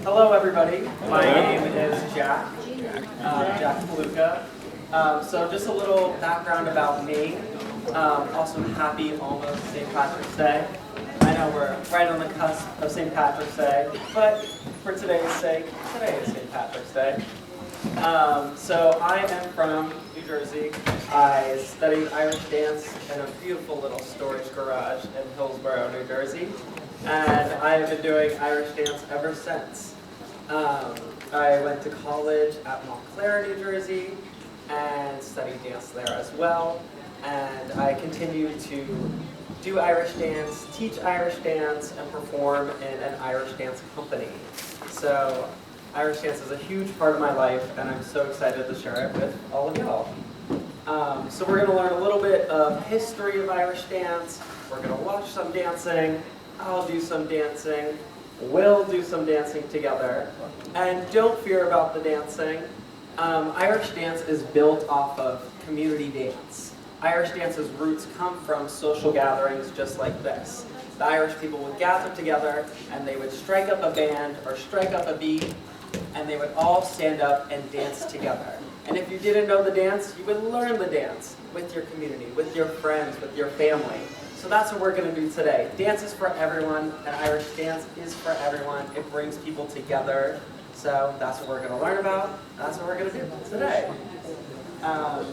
Hello, everybody. My name is Jack, Jack Puluka. So just a little background about me. Also, happy almost St. Patrick's Day. I know we're right on the cusp of St. Patrick's Day, but for today's sake, today is St. Patrick's Day. So I am from New Jersey. I studied Irish dance in a beautiful little storage garage in Hillsborough, New Jersey. And I have been doing Irish dance ever since. I went to college at Montclair, New Jersey, and studied dance there as well. And I continue to do Irish dance, teach Irish dance, and perform in an Irish dance company. So Irish dance is a huge part of my life, and I'm so excited to share it with all of y'all. So we're going to learn a little bit of history of Irish dance. We're going to watch some dancing. I'll do some dancing. We'll do some dancing together. And don't fear about the dancing. Irish dance is built off of community dance. Irish dance's roots come from social gatherings just like this. The Irish people would gather together and they would strike up a band or strike up a beat, and they would all stand up and dance together. And if you didn't know the dance, you would learn the dance with your community, with your friends, with your family. So that's what we're going to do today. Dance is for everyone, and Irish dance is for everyone. It brings people together. So that's what we're going to learn about. That's what we're going to do today. Can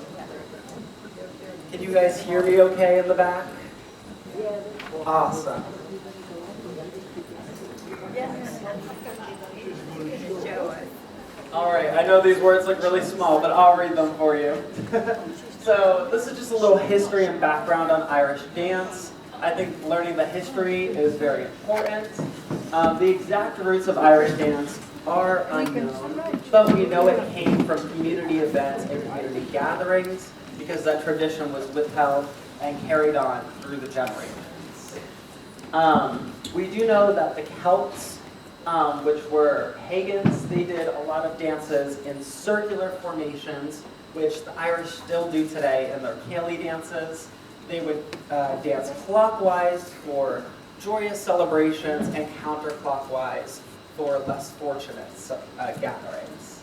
you guys hear me okay in the back? Awesome. All right, I know these words look really small, but I'll read them for you. So this is just a little history and background on Irish dance. I think learning the history is very important. The exact roots of Irish dance are unknown, but we know it came from community events and community gatherings because that tradition was withheld and carried on through the generations. We do know that the Celts, which were pagans, they did a lot of dances in circular formations, which the Irish still do today in their Cayley dances. They would dance clockwise for joyous celebrations and counterclockwise for less fortunate gatherings.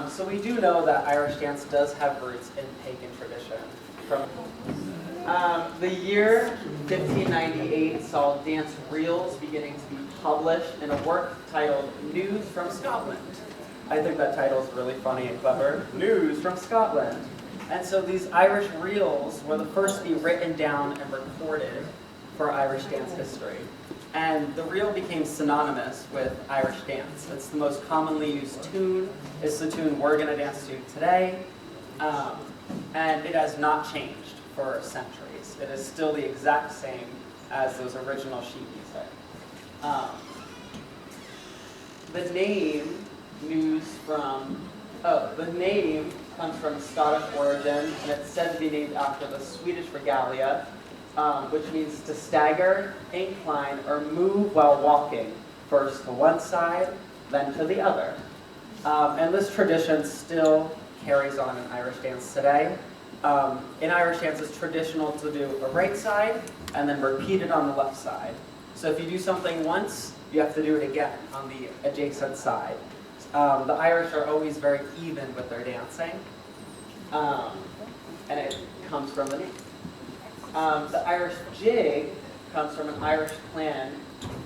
So we do know that Irish dance does have roots in pagan tradition. The year 1598 saw dance reels beginning to be published in a work titled News from Scotland. I think that title is really funny and clever. News from Scotland. And so these Irish reels were the first to be written down and recorded for Irish dance history. And the reel became synonymous with Irish dance. It's the most commonly used tune. It's the tune we're going to dance to today. And it has not changed for centuries. It is still the exact same as those original sheet music. The name comes from Scottish origin, and it's said to be named after the Swedish regalia, which means to stagger, incline, or move while walking, first to one side, then to the other. And this tradition still carries on in Irish dance today. In Irish dance, it's traditional to do a right side and then repeat it on the left side. So if you do something once, you have to do it again on the adjacent side. The Irish are always very even with their dancing, and it comes from the name. The Irish jig comes from an Irish clan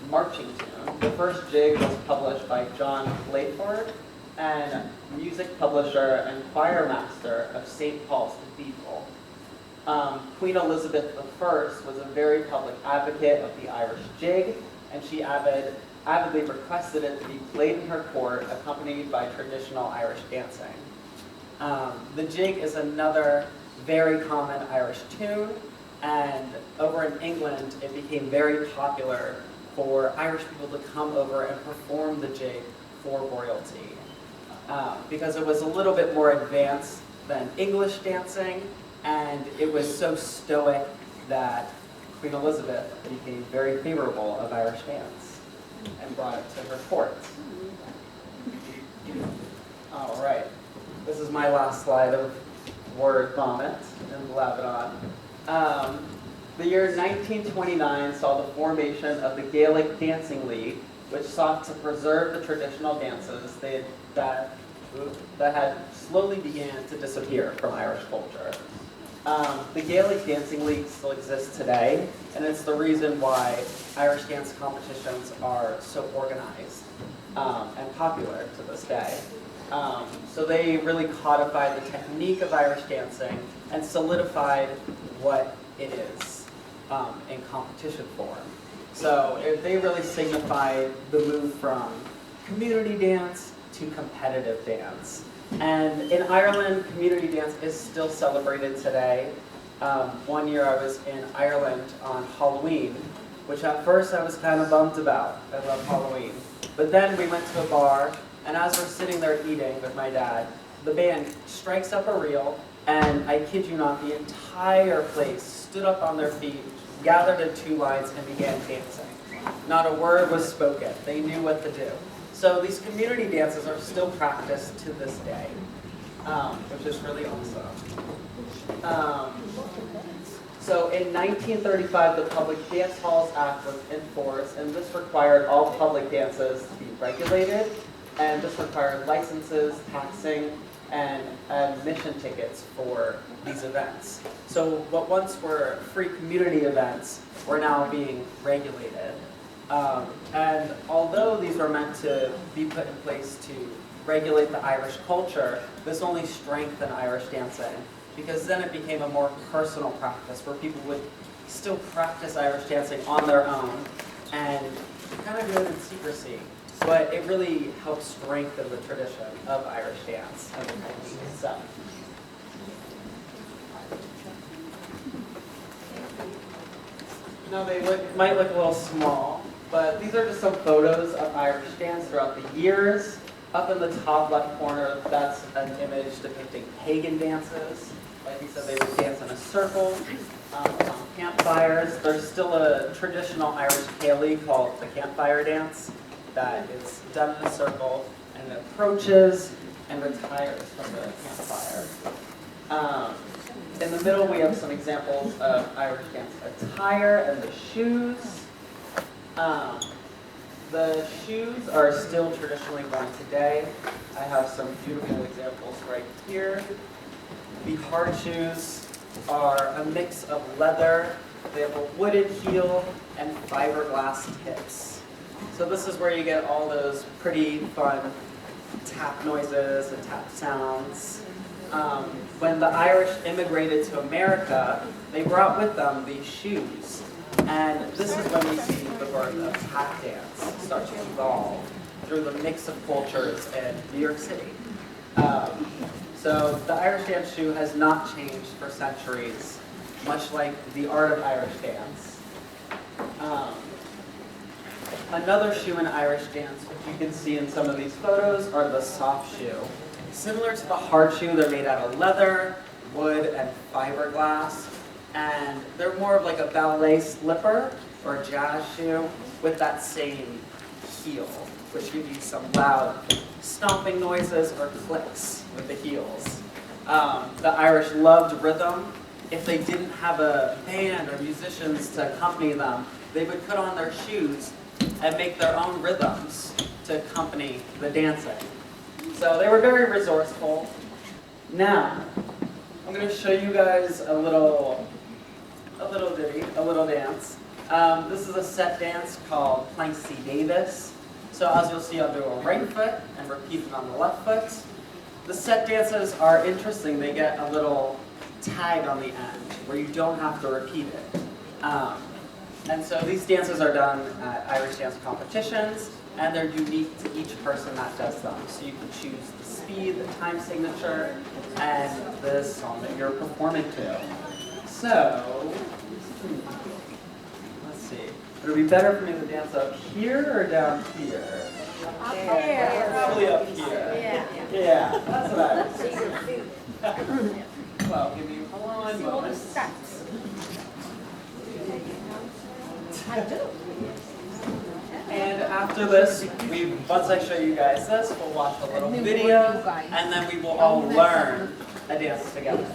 marching tune. The first jig was published by John Playford, and music publisher and choir master of St. Paul's Cathedral. Queen Elizabeth I was a very public advocate of the Irish jig, and she avidly requested it to be played in her court, accompanied by traditional Irish dancing. The jig is another very common Irish tune, and over in England, it became very popular for Irish people to come over and perform the jig for royalty. Because it was a little bit more advanced than English dancing, and it was so stoic that Queen Elizabeth became very favorable of Irish dance and brought it to her court. All right, this is my last slide of word vomit and blab it on. The year 1929 saw the formation of the Gaelic Dancing League, which sought to preserve the traditional dances that had slowly began to disappear from Irish culture. The Gaelic Dancing League still exists today, and it's the reason why Irish dance competitions are so organized and popular to this day. So they really codified the technique of Irish dancing and solidified what it is in competition form. So they really signified the move from community dance to competitive dance. And in Ireland, community dance is still celebrated today. One year I was in Ireland on Halloween, which at first I was kind of bummed about. I love Halloween. But then we went to a bar, and as we're sitting there eating with my dad, the band strikes up a reel, and I kid you not, the entire place stood up on their feet, gathered in two lines, and began dancing. Not a word was spoken. They knew what to do. So these community dances are still practiced to this day, which is really awesome. So in 1935, the Public Dance Halls Act was enforced, and this required all public dances to be regulated, and this required licenses, taxing, and admission tickets for these events. So what once were free community events were now being regulated. And although these were meant to be put in place to regulate the Irish culture, this only strengthened Irish dancing, because then it became a more personal practice where people would still practice Irish dancing on their own and kind of do it in secrecy. But it really helped strengthen the tradition of Irish dance and the technique itself. Now they might look a little small, but these are just some photos of Irish dance throughout the years. Up in the top left corner, that's an image depicting pagan dances. Like we said, they would dance in a circle on campfires. There's still a traditional Irish ceilidh called the campfire dance that is done in a circle and it approaches and retires from the campfire. In the middle, we have some examples of Irish dance attire and the shoes. The shoes are still traditionally worn today. I have some beautiful examples right here. The hard shoes are a mix of leather. They have a wooden heel and fiberglass tips. So this is where you get all those pretty fun tap noises and tap sounds. When the Irish immigrated to America, they brought with them these shoes. And this is when we see the birth of tap dance start to evolve through the mix of cultures in New York City. So the Irish dance shoe has not changed for centuries, much like the art of Irish dance. Another shoe in Irish dance, which you can see in some of these photos, are the soft shoe. Similar to the hard shoe, they're made out of leather, wood, and fiberglass. And they're more of like a ballet slipper or a jazz shoe with that same heel, which gives you some loud stomping noises or clicks with the heels. The Irish loved rhythm. If they didn't have a band or musicians to accompany them, they would put on their shoes and make their own rhythms to accompany the dancing. So they were very resourceful. Now, I'm going to show you guys a little ditty, a little dance. This is a set dance called Planksy Davis. So as you'll see, I'll do a right foot and repeat it on the left foot. The set dances are interesting. They get a little tag on the end where you don't have to repeat it. And so these dances are done at Irish dance competitions, and they're unique to each person that does them. So you can choose the speed, the time signature, and the song that you're performing to. So, let's see. Would it be better for me to dance up here or down here? Up here. Probably up here. Yeah, that's what I was thinking. Well, give me one moment. And after this, once I show you guys this, we'll watch a little video, and then we will all learn a dance together.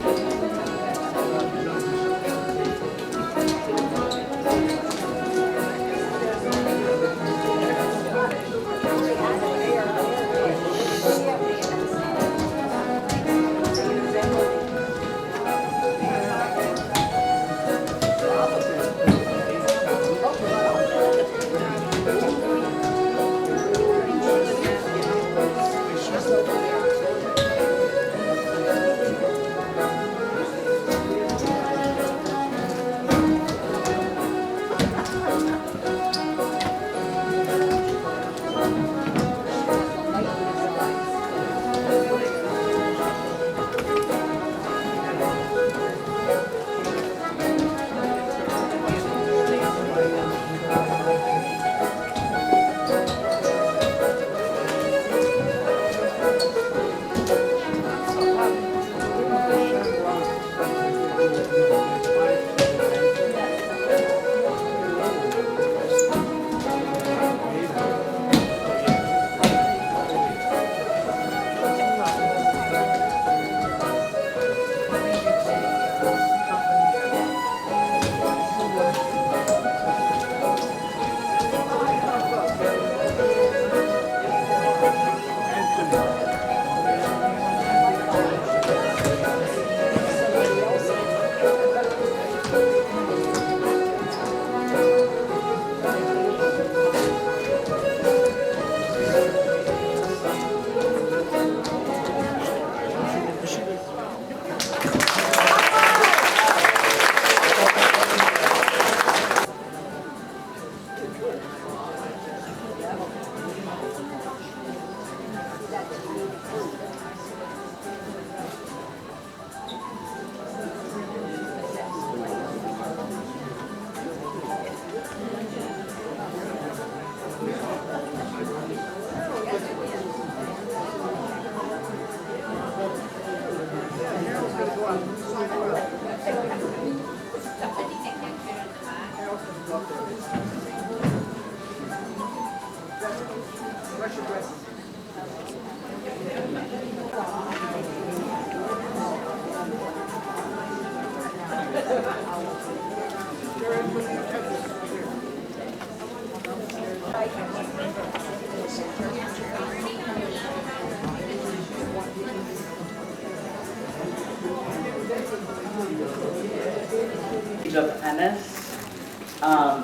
Of Ennis,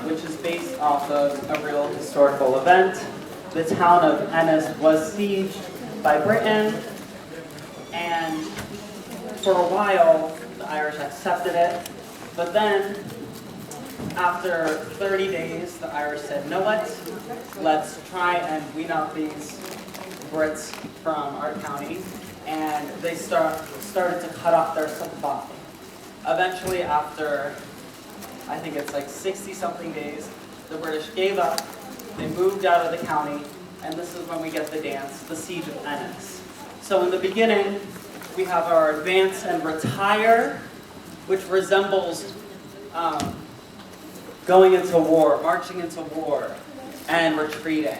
which is based off of a real historical event. The town of Ennis was sieged by Britain, and for a while the Irish accepted it, but then after 30 days the Irish said, "Know what? Let's try and weed out these Brits from our county," and they started to cut off their supply. Eventually, after I think it's like 60-something days, the British gave up, they moved out of the county, and this is when we get the dance, the Siege of Ennis. So in the beginning, we have our advance and retire, which resembles going into war, marching into war, and retreating.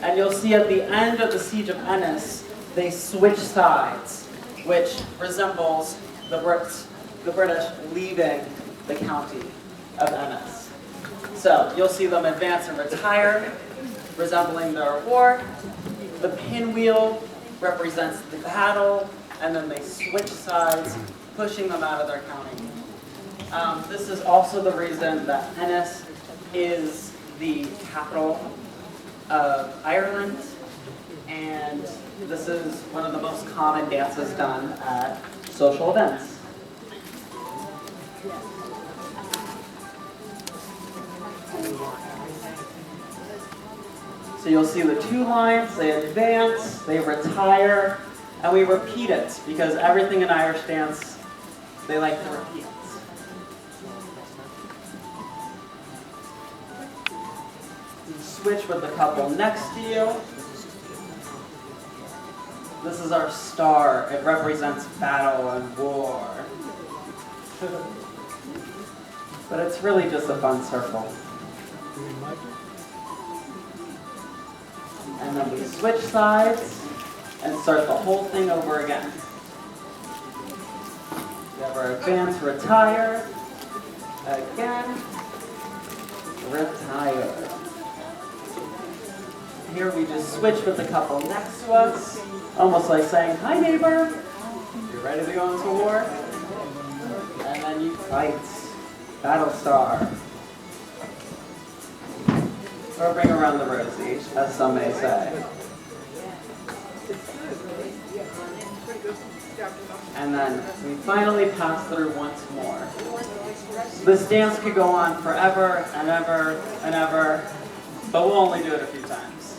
And you'll see at the end of the Siege of Ennis, they switch sides, which resembles the British leaving the county of Ennis. So you'll see them advance and retire, resembling their war. The pinwheel represents the battle, and then they switch sides, pushing them out of their county. This is also the reason that Ennis is the capital of Ireland, and this is one of the most common dances done at social events. So you'll see the two lines, they advance, they retire, and we repeat it, because everything in Irish dance, they like to repeat. You switch with the couple next to you. This is our star. It represents battle and war. But it's really just a fun circle. And then we switch sides and start the whole thing over again. We have our advance, retire, again, retire. Here we just switch with the couple next to us, almost like saying, "Hi neighbor, you ready to go into war?" And then you fight, battle star. Or bring around the rosy, as some may say. And then we finally pass through once more. This dance could go on forever and ever and ever, but we'll only do it a few times.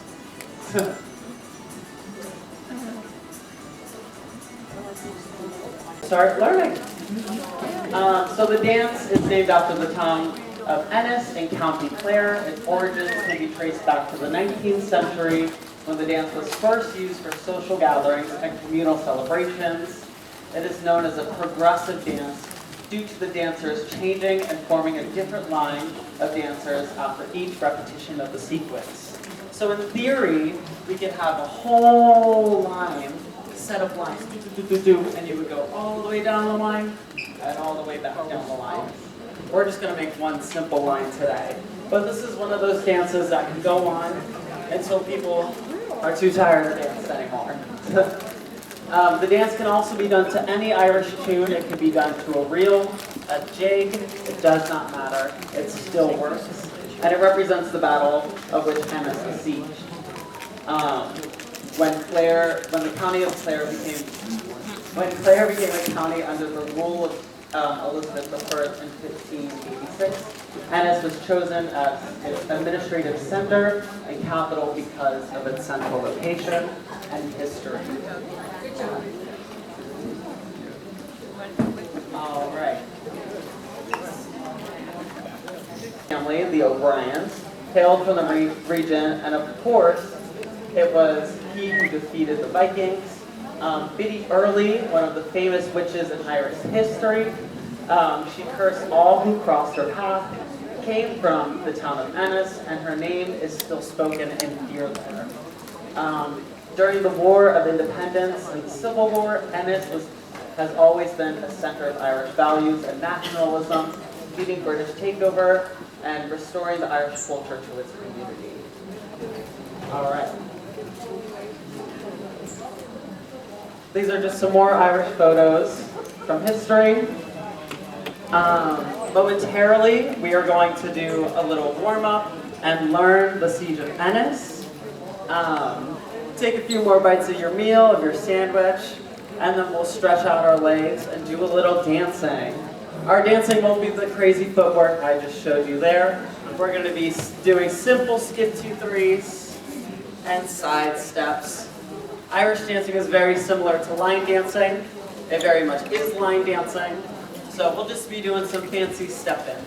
Start learning. So the dance is named after the town of Ennis in County Clare. Its origins can be traced back to the 19th century, when the dance was first used for social gatherings and communal celebrations. It is known as a progressive dance due to the dancers changing and forming a different line of dancers after each repetition of the sequence. So in theory, we could have a whole line, set of lines, and you would go all the way down the line and all the way back down the line. We're just going to make one simple line today. But this is one of those dances that can go on until people are too tired to dance anymore. The dance can also be done to any Irish tune. It can be done to a reel, a jig, it does not matter. It still works. And it represents the battle of which Ennis was sieged. When Clare became a county under the rule of Elizabeth I in 1586, Ennis was chosen as its administrative center and capital because of its central location and history. All right. Family, the O'Briens, hailed from the region, and of course, it was he who defeated the Vikings. Biddy Early, one of the famous witches in Irish history, she cursed all who crossed her path, came from the town of Ennis, and her name is still spoken in fear there. During the War of Independence and the Civil War, Ennis has always been a center of Irish values and nationalism, leading British takeover and restoring the Irish culture to its community. All right. These are just some more Irish photos from history. Momentarily, we are going to do a little warm-up and learn the Siege of Ennis. Take a few more bites of your meal, of your sandwich, and then we'll stretch out our legs and do a little dancing. Our dancing won't be the crazy footwork I just showed you there. We're going to be doing simple skip 2-3s and side steps. Irish dancing is very similar to line dancing. It very much is line dancing. So we'll just be doing some fancy stepping.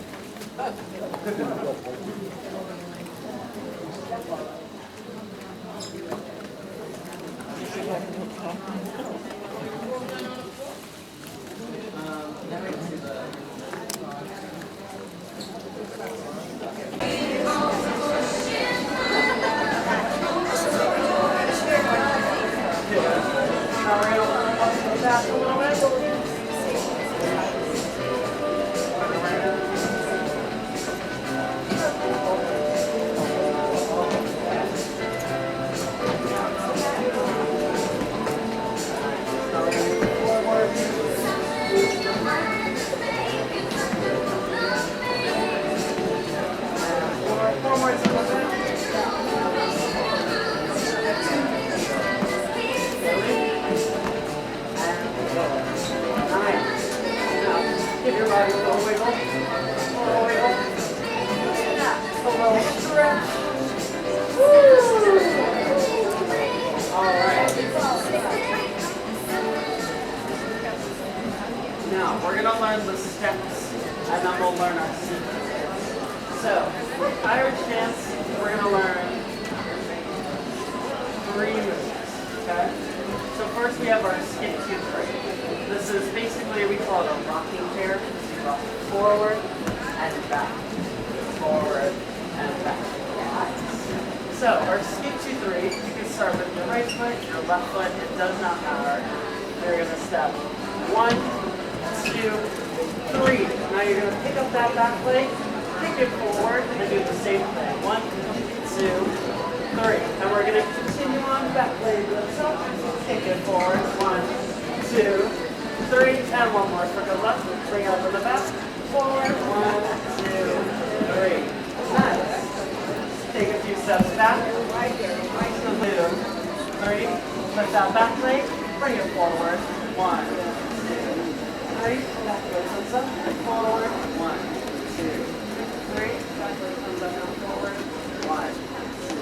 Now, we're going to learn the steps, and then we'll learn our sequences. So, Irish dance, we're going to learn 3 moves, okay? So first we have our skip 2-3. This is basically, we call it a rocking chair. You rock forward and back, forward and back. So, our skip 2-3, you can start with your right foot, your left foot, it does not matter. You're going to step 1, 2, 3. Now you're going to pick up that back leg, kick it forward, and do the same thing. 1, 2, 3. And we're going to continue on back leg lifts up, kick it forward. 1, 2, 3. And one more for the left. Bring out to the back. Forward. 1, 2, 3. Nice. Take a few steps back. Right here. 2, 3. Lift that back leg. Bring it forward. 1, 2, 3. Back leg comes up and forward. 1, 2, 3. Back leg comes up and forward. 1, 2,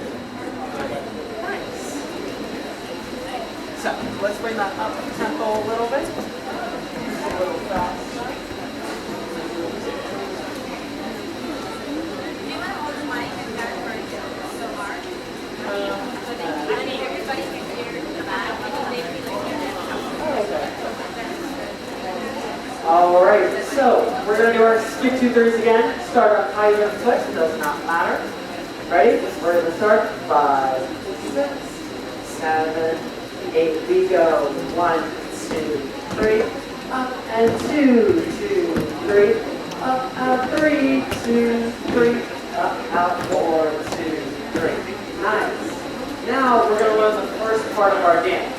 3. Nice. So let's bring that up tempo a little bit. A little faster. All right, so we're going to do our skip 2-3s again. Start up high left foot, it does not matter. Ready? We're going to start 5, 6, 7, 8. We go 1, 2, 3. Up and 2, 2, 3. Up, out, 3, 2, 3. Up, out, 4, 2, 3. Nice. Now we're going to learn the first part of our dance.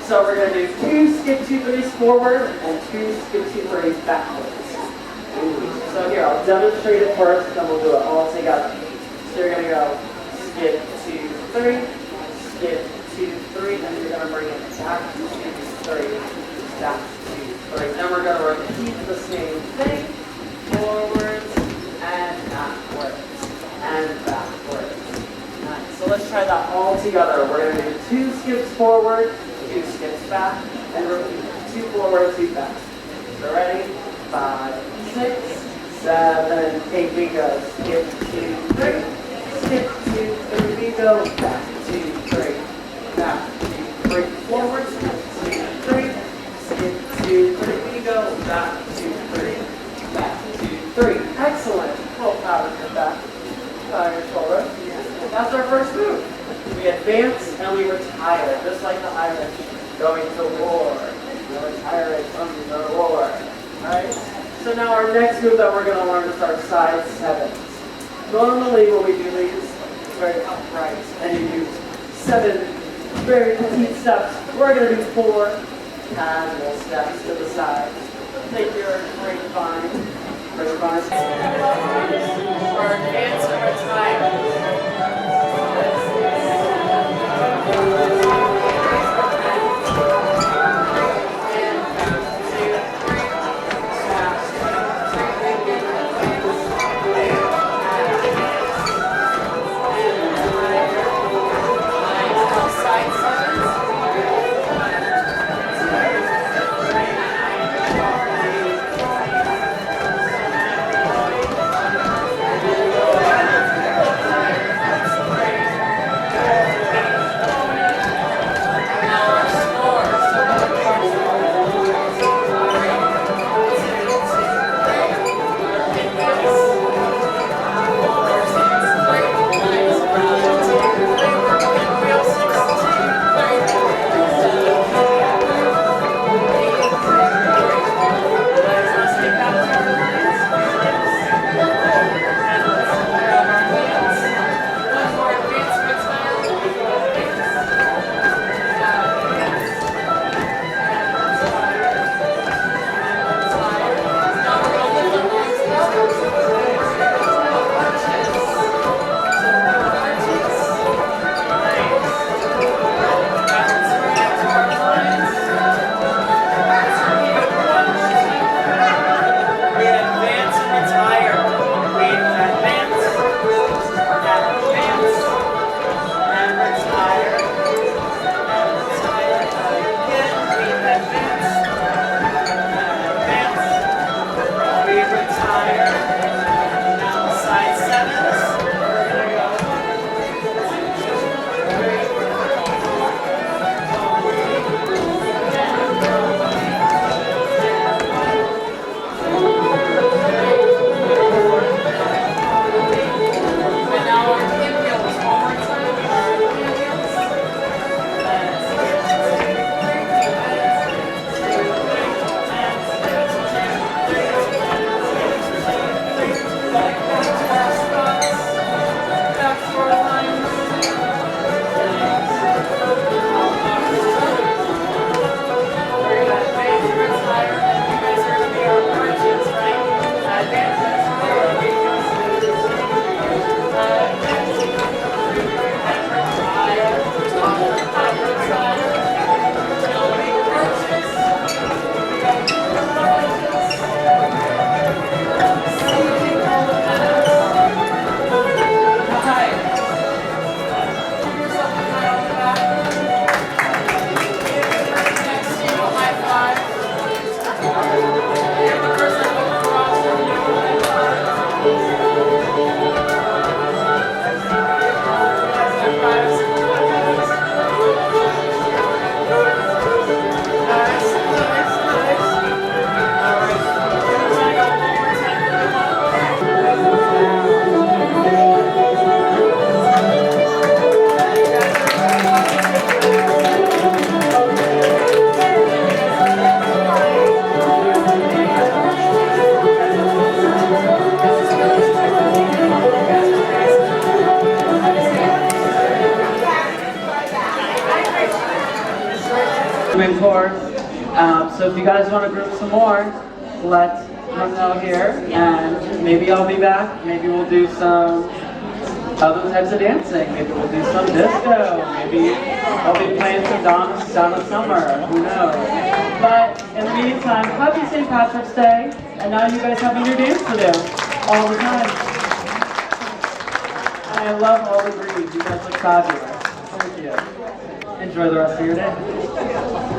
So we're going to do 2 skip 2-3s forward and 2 skip 2-3s backwards. So here, I'll demonstrate it first, then we'll do it all together. So you're going to go skip 2-3, skip 2-3, and you're going to bring it back 2-3, back 2-3. Then we're going to repeat the same thing, forwards and backwards, and backwards. Nice. So let's try that all together. We're going to do 2 skips forward, 2 skips back, and repeat 2 forward, 2 back. So ready? 5, 6, 7, 8. We go skip 2-3, skip 2-3. We go back 2-3, back 2-3. Forward, skip 2-3, skip 2-3. We go back 2-3, back 2-3. Excellent. Pull out of your back, your shoulder. That's our first move. We had advance and we retire, just like the Irish going to war. We retire from the war. Alright? So now our next move that we're going to learn is our side sevens. Normally when we do these, it's very upright, and you do 7 very petite steps. We're going to do 4 casual steps to the side. Take your grapevine. Grapevine. For advance and retire. Mentor. So if you guys want to group some more, let them know here, and maybe I'll be back. Maybe we'll do some other types of dancing. Maybe we'll do some disco. Maybe I'll be playing some Donna Summer. Who knows? But in the meantime, happy St. Patrick's Day, and now you guys have a new dance to do all the time. And I love all the greens. You guys look fabulous. Thank you. Enjoy the rest of your day.